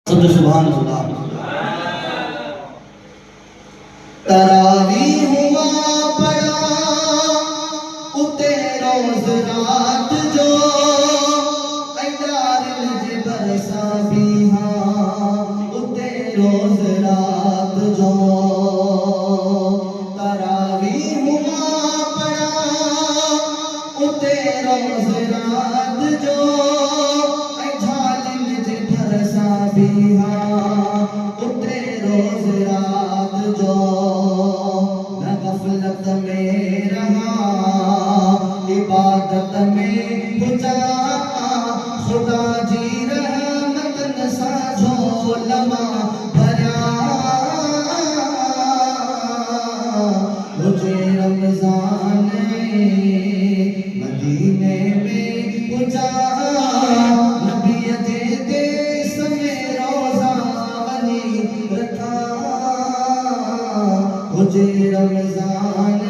सब सुभान अल्लाह। तरावी हुआ पड़ा उते रोज रात जो ऐदारिल जे बरसा भी हाँ उते रोज रात जो तरावी हुआ पड़ा उते रोज रात जो ऐदारिल जे बरसा भी हाँ उते रोज रात जो न गफलत में रहा इबादत में बुझा खुदा जी रहमत साझो लमा भरा मुझे रमजान मदीने में बुझा नबी दे देश में रोजा वली रखा मुझे रमजान